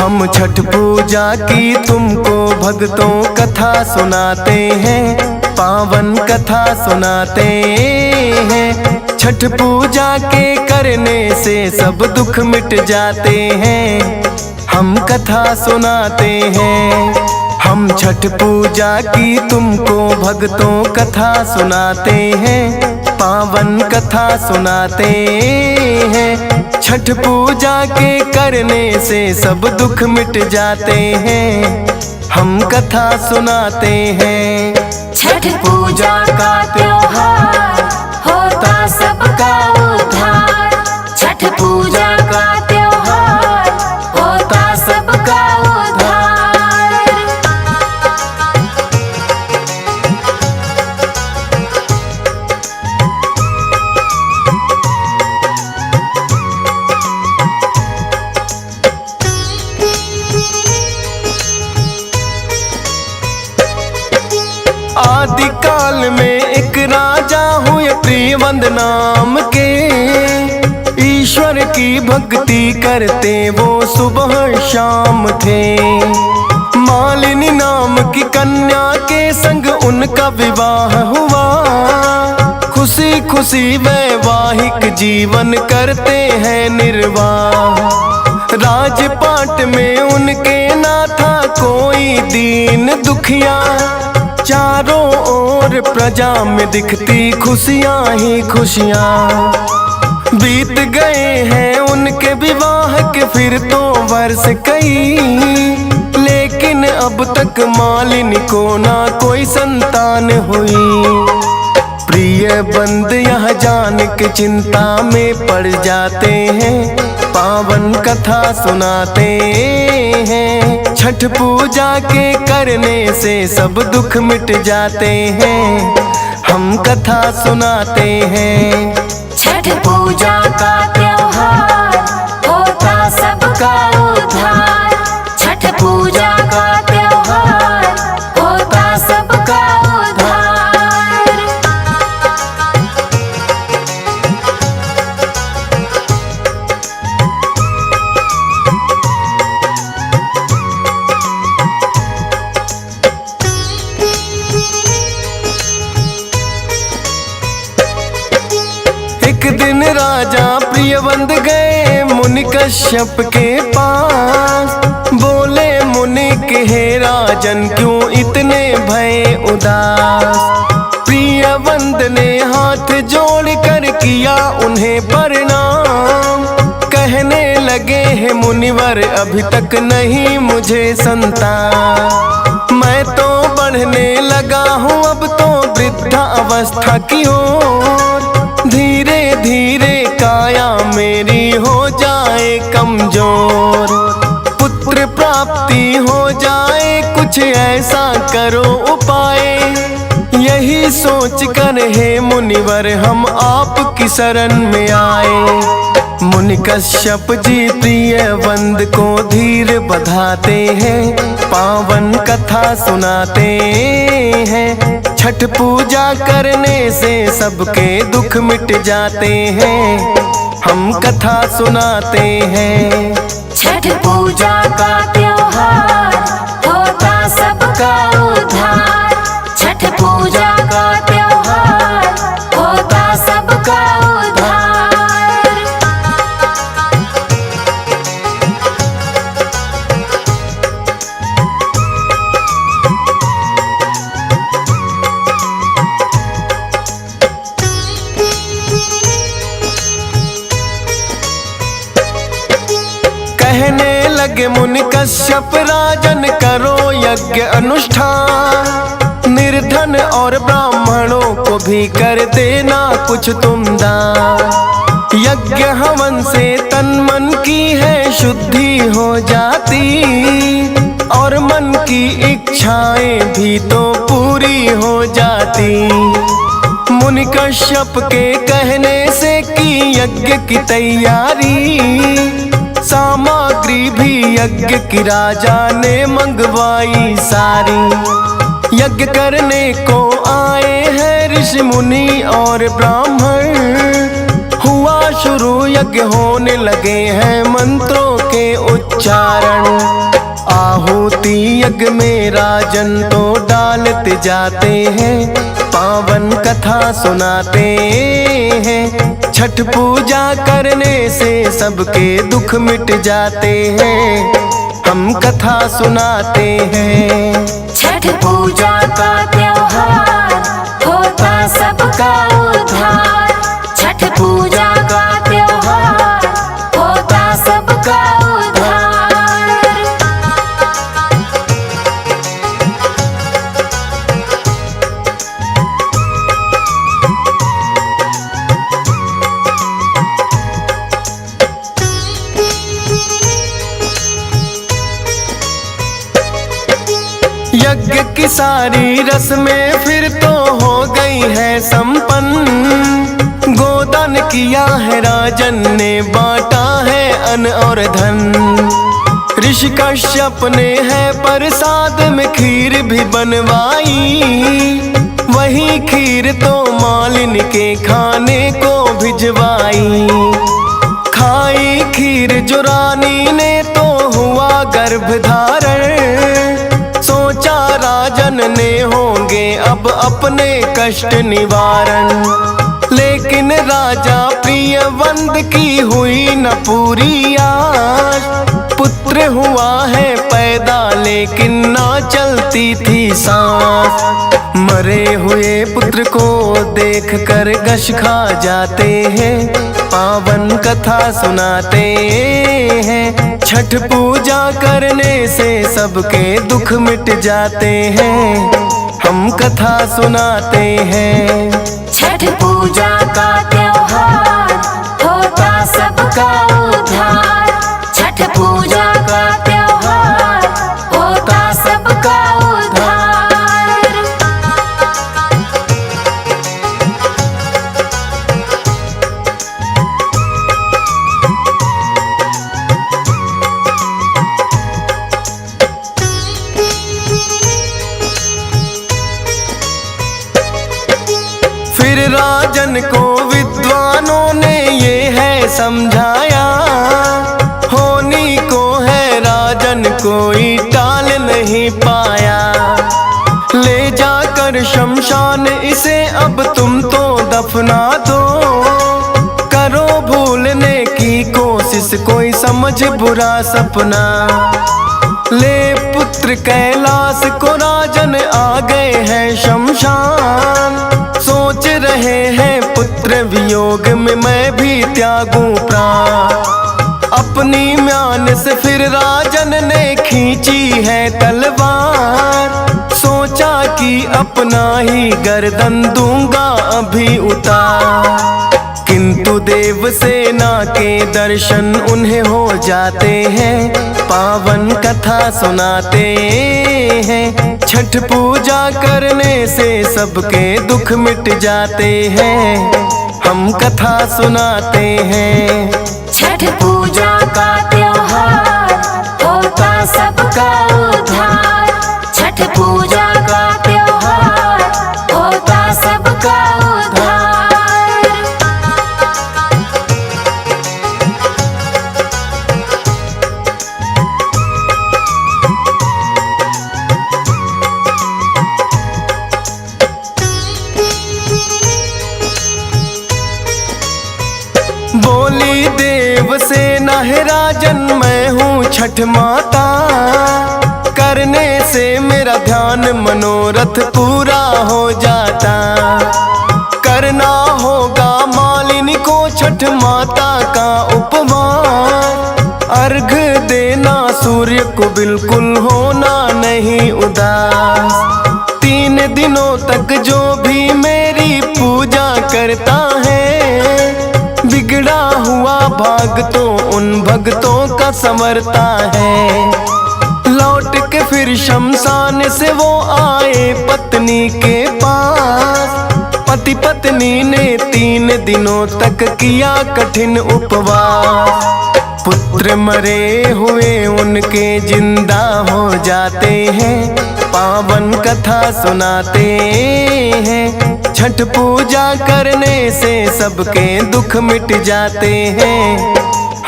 हम छठ पूजा की तुमको भक्तों कथा सुनाते हैं, पावन कथा सुनाते हैं। छठ पूजा के करने से सब दुख मिट जाते हैं, हम कथा सुनाते हैं। हम छठ पूजा की तुमको भक्तों कथा सुनाते हैं, पावन कथा सुनाते हैं। छठ पूजा के करने से सब दुख मिट जाते हैं, हम कथा सुनाते हैं। छठ पूजा का त्योहार होता सबका उद्धार। छठ पूजा का त्योहार होता सबका उद्धार। आदि काल में एक राजा हुए प्रियवंद नाम के, ईश्वर की भक्ति करते वो सुबह शाम थे। मालिनी नाम की कन्या के संग उनका विवाह हुआ, खुशी खुशी वैवाहिक जीवन करते हैं निर्वाह। राजपाट में उनके ना था कोई दीन दुखिया, चारों ओर प्रजा में दिखती खुशियां ही खुशियां। बीत गए हैं उनके विवाह के फिर तो वर्ष कई, लेकिन अब तक मालिनी को ना कोई संतान हुई। प्रिय बंद यह जान के चिंता में पड़ जाते हैं, पावन कथा सुनाते हैं। छठ पूजा के करने से सब दुख मिट जाते हैं, हम कथा सुनाते हैं। छठ पूजा का त्योहार होता सबका उद्धार। छठ पूजा का त्योहार होता सबका उद्धार। एक दिन राजा प्रियवंद गए मुनि कश्यप के पास, बोले मुनि के हे राजन क्यों इतने भय उदास। प्रियवंद ने हाथ जोड़ कर किया उन्हें प्रणाम, कहने लगे हे मुनिवर अभी तक नहीं मुझे संतान। मैं तो बढ़ने लगा हूँ अब तो वृद्धा अवस्था की ओर, धीरे धीरे काया मेरी हो जाए कमजोर। पुत्र प्राप्ति हो जाए कुछ ऐसा करो उपाय, यही सोच कर हे मुनिवर हम आपकी शरण में आए। मुनि कश्यप जी प्रियवंद को धीर बधाते हैं, पावन कथा सुनाते हैं। छठ पूजा करने से सबके दुख मिट जाते हैं, हम कथा सुनाते हैं। छठ पूजा का त्योहार होता सबका उद्धार। छठ पूजा का त्योहार होता सबका उद्धार। कहने लगे मुनि कश्यप राजन करो यज्ञ अनुष्ठान, निर्धन और ब्राह्मणों को भी कर देना कुछ तुम दान। यज्ञ हवन से तन मन की है शुद्धि हो जाती, और मन की इच्छाएं भी तो पूरी हो जाती। मुनि कश्यप के कहने से की यज्ञ की तैयारी, सामग्री भी यज्ञ की राजा ने मंगवाई सारी। यज्ञ करने को आए हैं ऋषि मुनि और ब्राह्मण, हुआ शुरू यज्ञ होने लगे हैं मंत्रों के उच्चारण। आहुति यज्ञ में राजन तो डालते जाते हैं, पावन कथा सुनाते हैं। छठ पूजा करने से सबके दुख मिट जाते हैं, हम कथा सुनाते हैं। छठ पूजा का त्योहार होता सबका उद्धार। छठ पूजा का त्योहार होता सबका उद्धार। यज्ञ की सारी रस्में फिर तो हो गई है संपन्न। गोदान किया है राजन ने, बांटा है अन्न और धन। ऋषि कश्यप ने है प्रसाद में खीर भी बनवाई, वही खीर तो मालिन के खाने को भिजवाई। खाई खीर जो रानी ने तो हुआ गर्भधारण, सोचा राजन ने होंगे अब अपने कष्ट निवारण। लेकिन राजा प्रियवंत की हुई न पूरी आस, पुत्र हुआ है पैदा लेकिन ना चलती थी सांस। मरे हुए पुत्र को देख कर गश खा जाते हैं, पावन कथा सुनाते हैं। छठ पूजा करने से सबके दुख मिट जाते हैं, हम कथा सुनाते हैं। छठ पूजा का त्योहार होता सबका उद्धार। छठ पूजा का त्योहार होता सबका उद्धार। फिर राजन को विद्वानों ने ये है समझाया, होनी को है राजन कोई टाल नहीं पाया। ले जाकर शमशान इसे अब तुम तो दफना दो, करो भूलने की कोशिश कोई समझ बुरा सपना। ले पुत्र कैलाश को राजन आ गए हैं शमशान, सोच रहे हैं पुत्र वियोग में मैं भी त्यागूं प्राण। अपनी म्यान से फिर राजन ने खींची है तलवार, सोचा कि अपना ही गर्दन दूंगा अभी उतार। किंतु देव सेना के दर्शन उन्हें हो जाते हैं, पावन कथा सुनाते हैं। छठ पूजा करने से सबके दुख मिट जाते हैं, हम कथा सुनाते हैं। छठ पूजा का त्योहार होता सबका उद्धार। छठ पूजा का त्योहार होता सबका उद्धार। बोली देव सेना है राजन मैं हूँ छठ माता, करने से मेरा ध्यान मनोरथ पूरा हो जाता। करना होगा मालिनी को छठ माता का उपवास, अर्घ देना सूर्य को बिल्कुल होना नहीं उदास। 3 दिनों तक जो भी मेरी पूजा करता है, बिगड़ा हुआ भाग तो उन भक्तों का संवरता है। लौट के फिर शमशान से वो आए पत्नी के पास, पति पत्नी ने 3 दिनों तक किया कठिन उपवास। पुत्र मरे हुए उनके जिंदा हो जाते हैं, पावन कथा सुनाते हैं। छठ पूजा करने से सबके दुख मिट जाते हैं,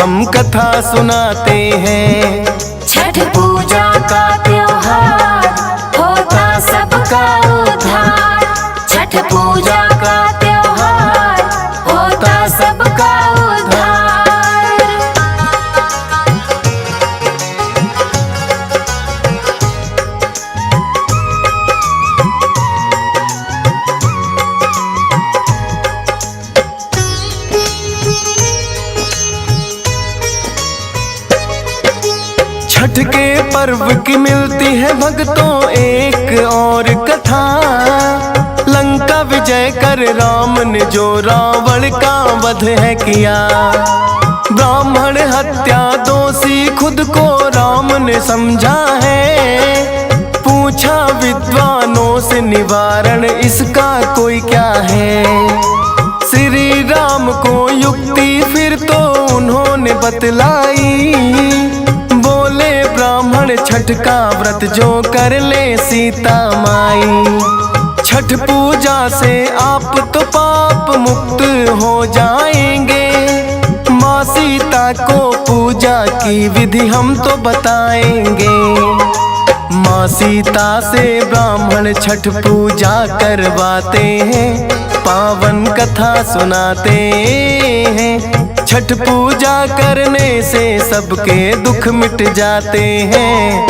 हम कथा सुनाते हैं। छठ पूजा का त्योहार होता सबका उद्धार। छठ पूजा का त्योहार होता सबका उद्धार। छठ के पर्व की मिलती है भक्तों एक और कथा। लंका विजय कर राम ने जो रावण का वध है किया। ब्राह्मण हत्या दोषी खुद को राम ने समझा है। पूछा विद्वानों से निवारण इसका कोई क्या है। श्री राम को युक्ति फिर तो उन्होंने बतलाई। बोले ब्राह्मण छठ का व्रत जो कर ले सीता माई। छठ पूजा से आप तो पाप मुक्त हो जाएंगे। माँ सीता को पूजा की विधि हम तो बताएंगे। माँ सीता से ब्राह्मण छठ पूजा करवाते हैं। पावन कथा सुनाते हैं। छठ पूजा करने से सबके दुख मिट जाते हैं।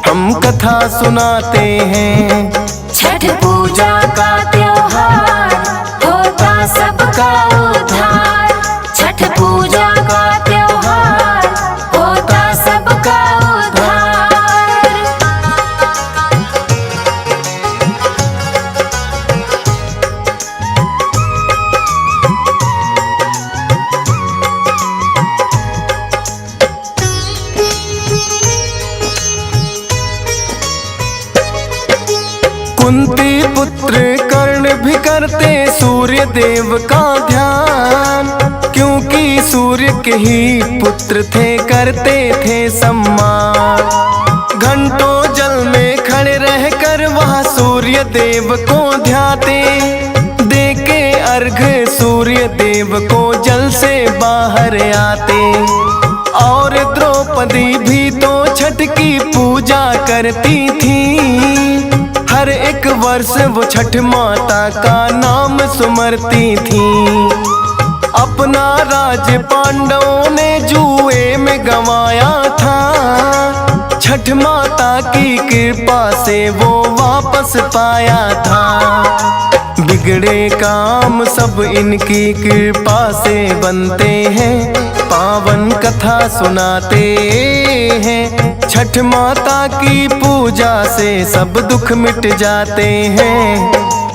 हम कथा सुनाते हैं। छठ पूजा का त्योहार होता सबका उद्धार। छठ पूजा का त्योहार होता सबका उद्धार। कुंती पुत्र कर्ण भी करते सूर्य देव का ध्यान। क्योंकि सूर्य के ही पुत्र थे करते थे सम्मान। घंटों जल में खड़े रहकर वह सूर्य देव को ध्याते। देके अर्घ सूर्य देव को जल से बाहर आते। और द्रौपदी भी तो छठ की पूजा करती थी। हर एक वर्ष वो छठ माता का नाम सुमरती थी। अपना राज पांडवों ने जुए में गंवाया था। छठ माता की कृपा से वो वापस पाया था। बिगड़े काम सब इनकी कृपा से बनते हैं। पावन कथा सुनाते हैं। छठ माता की पूजा से सब दुख मिट जाते हैं।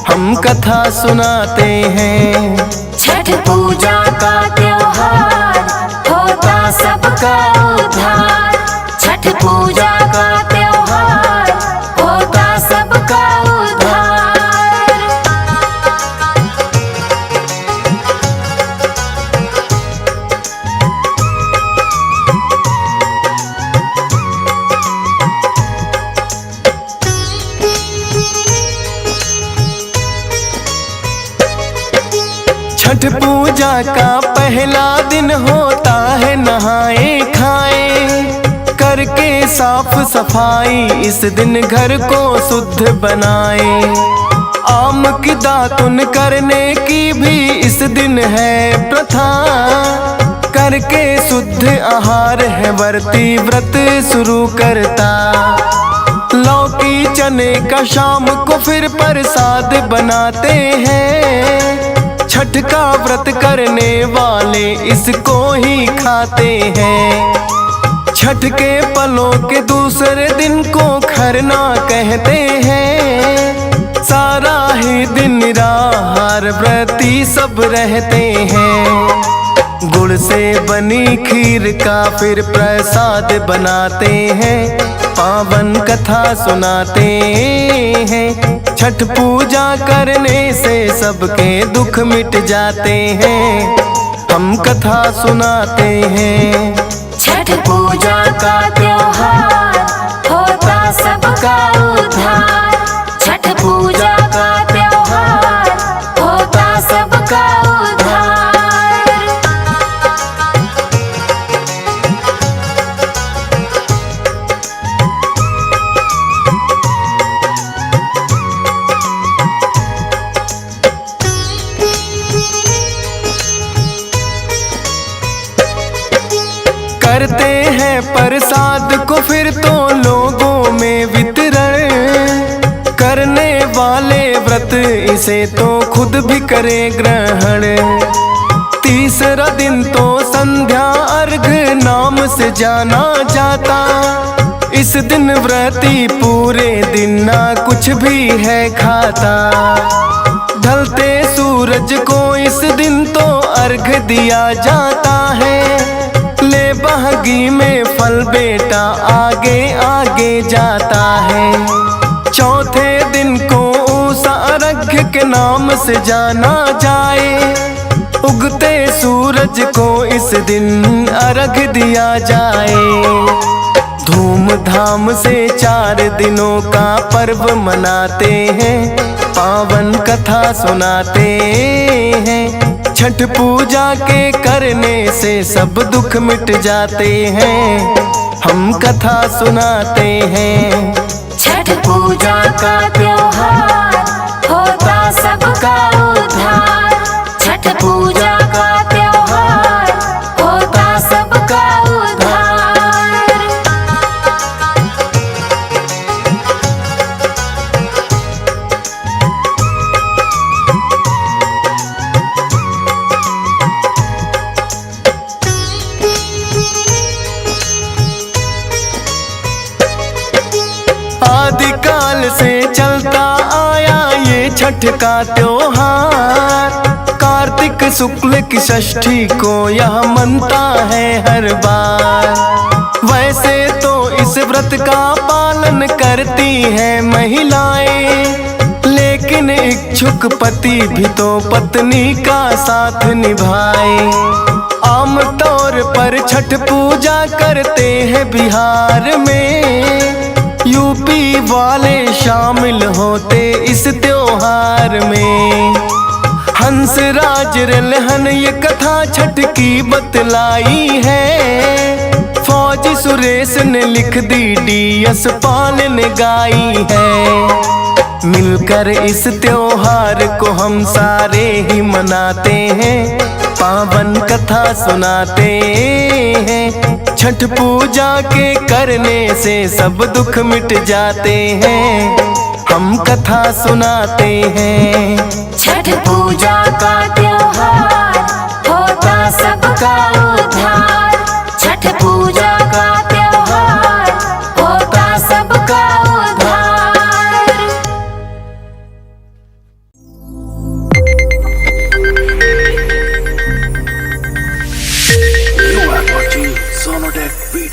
हम कथा सुनाते हैं। छठ पूजा का त्योहार होता सबका उद्धार। छठ पूजा का त्योहार होता सबका उद्धार। छठ पूजा का पहला दिन होता है नहाए खाए। करके साफ सफाई इस दिन घर को शुद्ध बनाए। आम की दातुन करने की भी इस दिन है प्रथा। करके शुद्ध आहार है वर्ती व्रत शुरू करता। लौकी चने का शाम को फिर प्रसाद बनाते हैं। छठ का व्रत करने वाले इसको ही खाते हैं। छठ के पलों के दूसरे दिन को खरना कहते हैं। सारा ही दिन निराहार व्रती सब रहते हैं। गुड़ से बनी खीर का फिर प्रसाद बनाते हैं। पावन कथा सुनाते हैं। छठ पूजा करने से सबके दुख मिट जाते हैं। हम कथा सुनाते हैं। छठ पूजा का त्योहार होता सबका उद्धार। छठ पूजा का त्योहार होता सबका उद्धार। करते हैं प्रसाद को फिर तो लोगों में वितरण। करने वाले व्रत इसे तो खुद भी करे ग्रहण। तीसरा दिन तो संध्या अर्घ नाम से जाना जाता। इस दिन व्रती पूरे दिन ना कुछ भी है खाता। ढलते सूरज को इस दिन तो अर्घ दिया जाता है। ले बहगी में फल बेटा आगे आगे जाता है। चौथे दिन को उषा अर्घ्य के नाम से जाना जाए। उगते सूरज को इस दिन अर्घ दिया जाए। धूमधाम से 4 दिनों का पर्व मनाते हैं। पावन कथा सुनाते हैं। छठ पूजा के करने से सब दुख मिट जाते हैं। हम कथा सुनाते हैं। छठ पूजा का त्योहार होता सबका उद्धार। छठ पूजा का त्योहार होता सबका उद्धार। आदिकाल से चलता आया ये छठ का त्योहार। कार्तिक शुक्ल की षष्ठी को यह मनता है हर बार। वैसे तो इस व्रत का पालन करती हैं महिलाएं। लेकिन इच्छुक पति भी तो पत्नी का साथ निभाए। आमतौर पर छठ पूजा करते हैं बिहार में। यूपी वाले शामिल होते इस त्योहार में। हंसराज रेलहन ये कथा छठ की बतलाई है। फौजी सुरेश ने लिख दी, DS पाल ने गाई है। मिलकर इस त्योहार को हम सारे ही मनाते हैं। पावन कथा सुनाते हैं। छठ पूजा के करने से सब दुख मिट जाते हैं। हम कथा सुनाते हैं। छठ पूजा का त्योहार होता सबका उद्धार। छठ पूजा का त्योहार होता सबका उद्धार। You are watching Sonodec Beat.